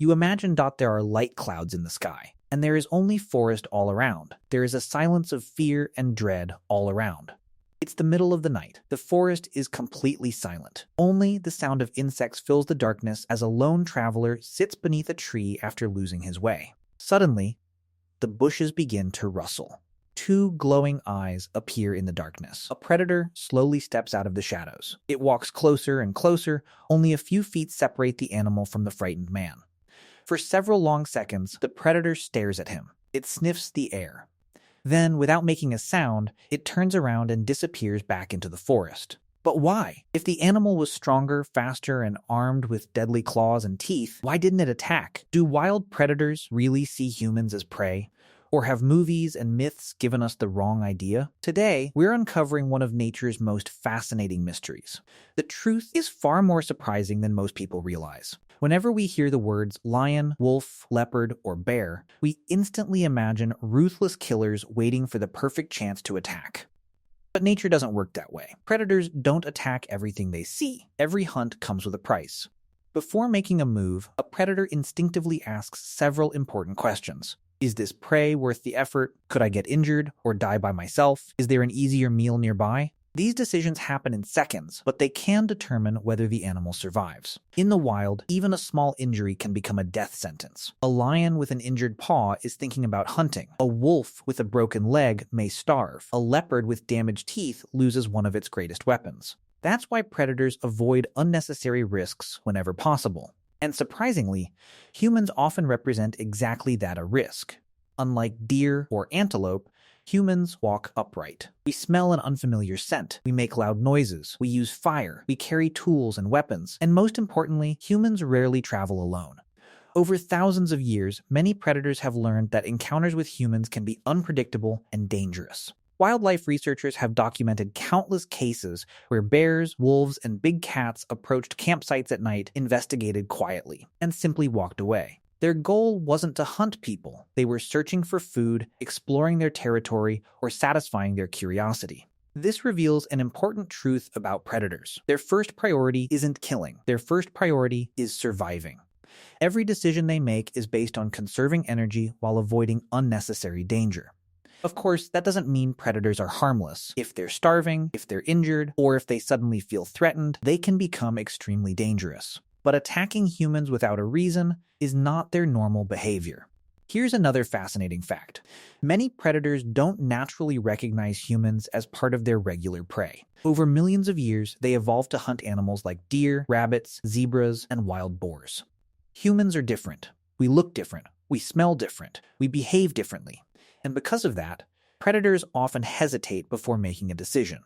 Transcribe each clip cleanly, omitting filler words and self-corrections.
You imagine that there are light clouds in the sky, and there is only forest all around. There is a silence of fear and dread all around. It's the middle of the night. The forest is completely silent. Only the sound of insects fills the darkness as a lone traveler sits beneath a tree after losing his way. Suddenly, the bushes begin to rustle. Two glowing eyes appear in the darkness. A predator slowly steps out of the shadows. It walks closer and closer, only a few feet separate the animal from the frightened man. For several long seconds, the predator stares at him. It sniffs the air. Then, without making a sound, it turns around and disappears back into the forest. But why? If the animal was stronger, faster, and armed with deadly claws and teeth, why didn't it attack? Do wild predators really see humans as prey? Or have movies and myths given us the wrong idea? Today, we're uncovering one of nature's most fascinating mysteries. The truth is far more surprising than most people realize. Whenever we hear the words lion, wolf, leopard, or bear, we instantly imagine ruthless killers waiting for the perfect chance to attack. But nature doesn't work that way. Predators don't attack everything they see. Every hunt comes with a price. Before making a move, a predator instinctively asks several important questions. Is this prey worth the effort? Could I get injured or die by myself? Is there an easier meal nearby? These decisions happen in seconds, but they can determine whether the animal survives. In the wild, even a small injury can become a death sentence. A lion with an injured paw is thinking about hunting. A wolf with a broken leg may starve. A leopard with damaged teeth loses one of its greatest weapons. That's why predators avoid unnecessary risks whenever possible. And surprisingly, humans often represent exactly that, a risk. Unlike deer or antelope, humans walk upright. We smell an unfamiliar scent. We make loud noises. We use fire. We carry tools and weapons. And most importantly, humans rarely travel alone. Over thousands of years, many predators have learned that encounters with humans can be unpredictable and dangerous. Wildlife researchers have documented countless cases where bears, wolves, and big cats approached campsites at night, investigated quietly, and simply walked away. Their goal wasn't to hunt people. They were searching for food, exploring their territory, or satisfying their curiosity. This reveals an important truth about predators. Their first priority isn't killing. Their first priority is surviving. Every decision they make is based on conserving energy while avoiding unnecessary danger. Of course, that doesn't mean predators are harmless. If they're starving, if they're injured, or if they suddenly feel threatened, they can become extremely dangerous. But attacking humans without a reason is not their normal behavior. Here's another fascinating fact. Many predators don't naturally recognize humans as part of their regular prey. Over millions of years, they evolved to hunt animals like deer, rabbits, zebras, and wild boars. Humans are different. We look different. We smell different. We behave differently. And because of that, predators often hesitate before making a decision.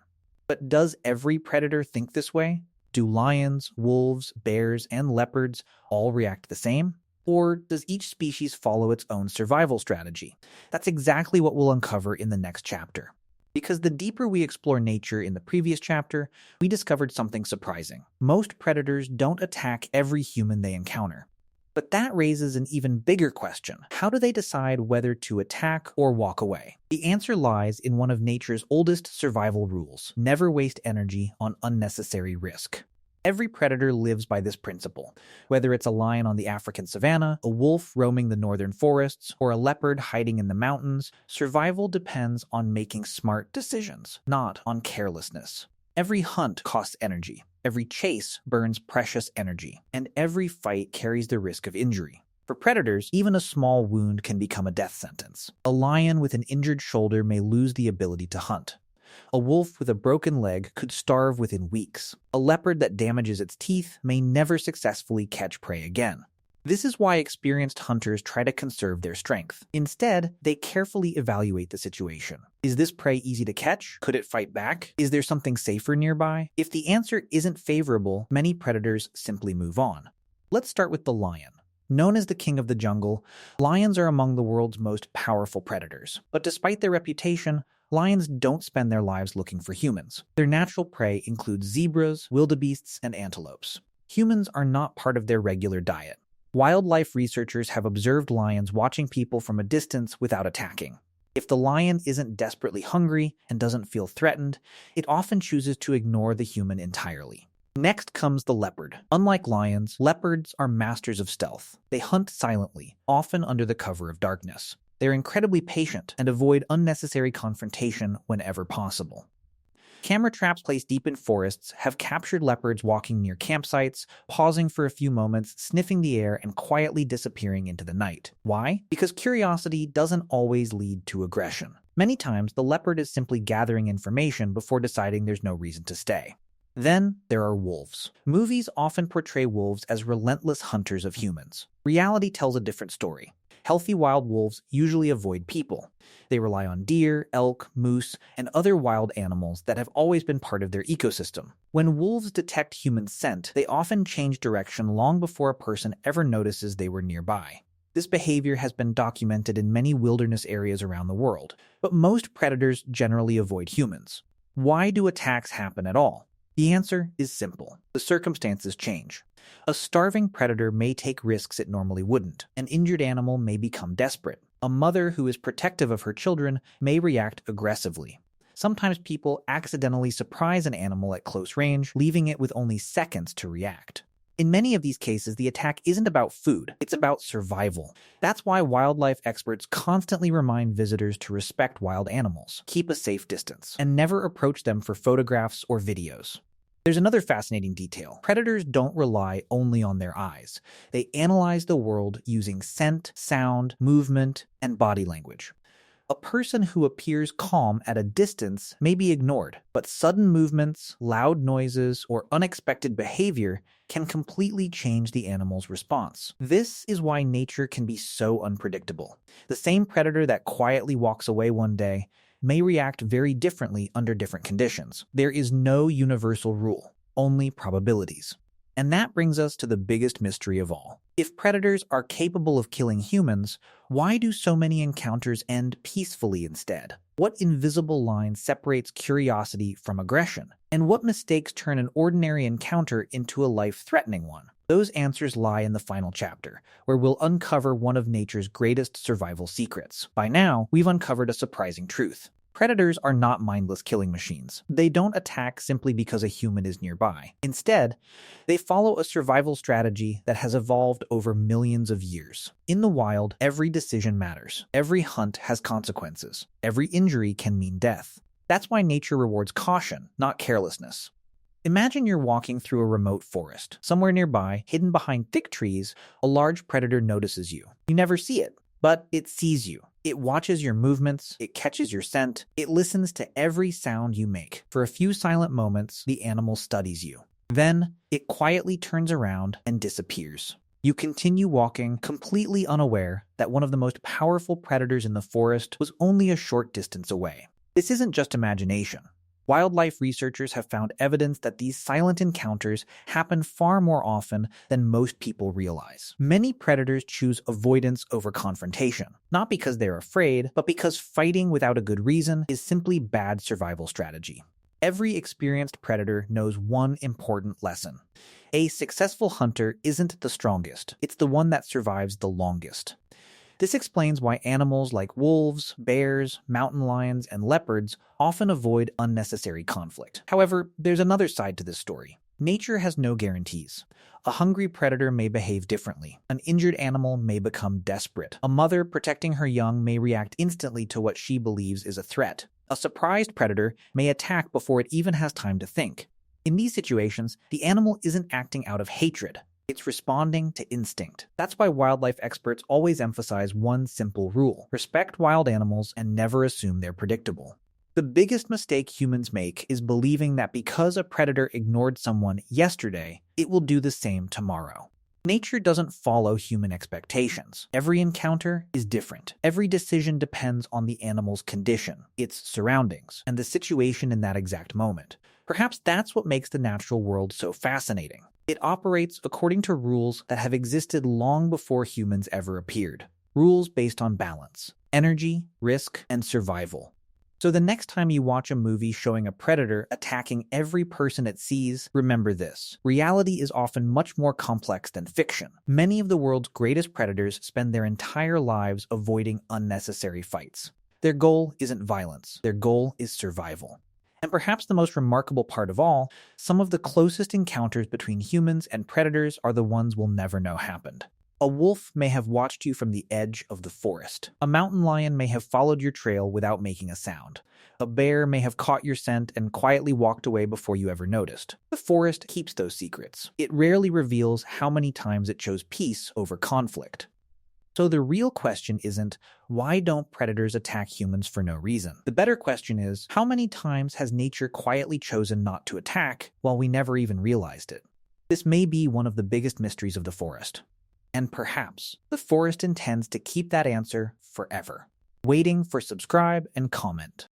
But does every predator think this way? Do lions, wolves, bears, and leopards all react the same? Or does each species follow its own survival strategy? That's exactly what we'll uncover in the next chapter. Because the deeper we explore nature in the previous chapter, we discovered something surprising. Most predators don't attack every human they encounter. But that raises an even bigger question. How do they decide whether to attack or walk away? The answer lies in one of nature's oldest survival rules: never waste energy on unnecessary risk. Every predator lives by this principle. Whether it's a lion on the African savanna, a wolf roaming the northern forests, or a leopard hiding in the mountains, survival depends on making smart decisions, not on carelessness. Every hunt costs energy. Every chase burns precious energy, and every fight carries the risk of injury. For predators, even a small wound can become a death sentence. A lion with an injured shoulder may lose the ability to hunt. A wolf with a broken leg could starve within weeks. A leopard that damages its teeth may never successfully catch prey again. This is why experienced hunters try to conserve their strength. Instead, they carefully evaluate the situation. Is this prey easy to catch? Could it fight back? Is there something safer nearby? If the answer isn't favorable, many predators simply move on. Let's start with the lion. Known as the king of the jungle, lions are among the world's most powerful predators. But despite their reputation, lions don't spend their lives looking for humans. Their natural prey includes zebras, wildebeests, and antelopes. Humans are not part of their regular diet. Wildlife researchers have observed lions watching people from a distance without attacking. If the lion isn't desperately hungry and doesn't feel threatened, it often chooses to ignore the human entirely. Next comes the leopard. Unlike lions, leopards are masters of stealth. They hunt silently, often under the cover of darkness. They're incredibly patient and avoid unnecessary confrontation whenever possible. Camera traps placed deep in forests have captured leopards walking near campsites, pausing for a few moments, sniffing the air, and quietly disappearing into the night. Why? Because curiosity doesn't always lead to aggression. Many times, the leopard is simply gathering information before deciding there's no reason to stay. Then, there are wolves. Movies often portray wolves as relentless hunters of humans. Reality tells a different story. Healthy wild wolves usually avoid people. They rely on deer, elk, moose, and other wild animals that have always been part of their ecosystem. When wolves detect human scent, they often change direction long before a person ever notices they were nearby. This behavior has been documented in many wilderness areas around the world, but most predators generally avoid humans. Why do attacks happen at all? The answer is simple. The circumstances change. A starving predator may take risks it normally wouldn't. An injured animal may become desperate. A mother who is protective of her children may react aggressively. Sometimes people accidentally surprise an animal at close range, leaving it with only seconds to react. In many of these cases, the attack isn't about food, it's about survival. That's why wildlife experts constantly remind visitors to respect wild animals, keep a safe distance, and never approach them for photographs or videos. There's another fascinating detail. Predators don't rely only on their eyes. They analyze the world using scent, sound, movement, and body language. A person who appears calm at a distance may be ignored, but sudden movements, loud noises, or unexpected behavior can completely change the animal's response. This is why nature can be so unpredictable. The same predator that quietly walks away one day may react very differently under different conditions. There is no universal rule, only probabilities. And that brings us to the biggest mystery of all. If predators are capable of killing humans, why do so many encounters end peacefully instead? What invisible line separates curiosity from aggression? And what mistakes turn an ordinary encounter into a life-threatening one? Those answers lie in the final chapter, where we'll uncover one of nature's greatest survival secrets. By now, we've uncovered a surprising truth. Predators are not mindless killing machines. They don't attack simply because a human is nearby. Instead, they follow a survival strategy that has evolved over millions of years. In the wild, every decision matters. Every hunt has consequences. Every injury can mean death. That's why nature rewards caution, not carelessness. Imagine you're walking through a remote forest. Somewhere nearby, hidden behind thick trees, a large predator notices you. You never see it, but it sees you. It watches your movements, it catches your scent, it listens to every sound you make. For a few silent moments, the animal studies you. Then, it quietly turns around and disappears. You continue walking, completely unaware that one of the most powerful predators in the forest was only a short distance away. This isn't just imagination. Wildlife researchers have found evidence that these silent encounters happen far more often than most people realize. Many predators choose avoidance over confrontation, not because they're afraid, but because fighting without a good reason is simply bad survival strategy. Every experienced predator knows one important lesson. A successful hunter isn't the strongest, it's the one that survives the longest. This explains why animals like wolves, bears, mountain lions, and leopards often avoid unnecessary conflict. However, there's another side to this story. Nature has no guarantees. A hungry predator may behave differently. An injured animal may become desperate. A mother protecting her young may react instantly to what she believes is a threat. A surprised predator may attack before it even has time to think. In these situations, the animal isn't acting out of hatred. It's responding to instinct. That's why wildlife experts always emphasize one simple rule: respect wild animals and never assume they're predictable. The biggest mistake humans make is believing that because a predator ignored someone yesterday, it will do the same tomorrow. Nature doesn't follow human expectations. Every encounter is different. Every decision depends on the animal's condition, its surroundings, and the situation in that exact moment. Perhaps that's what makes the natural world so fascinating. It operates according to rules that have existed long before humans ever appeared. Rules based on balance, energy, risk, and survival. So the next time you watch a movie showing a predator attacking every person it sees, remember this: reality is often much more complex than fiction. Many of the world's greatest predators spend their entire lives avoiding unnecessary fights. Their goal isn't violence. Their goal is survival. And perhaps the most remarkable part of all, some of the closest encounters between humans and predators are the ones we'll never know happened. A wolf may have watched you from the edge of the forest. A mountain lion may have followed your trail without making a sound. A bear may have caught your scent and quietly walked away before you ever noticed. The forest keeps those secrets. It rarely reveals how many times it chose peace over conflict. So the real question isn't, why don't predators attack humans for no reason? The better question is, how many times has nature quietly chosen not to attack while we never even realized it? This may be one of the biggest mysteries of the forest. And perhaps the forest intends to keep that answer forever. Waiting for subscribe and comment.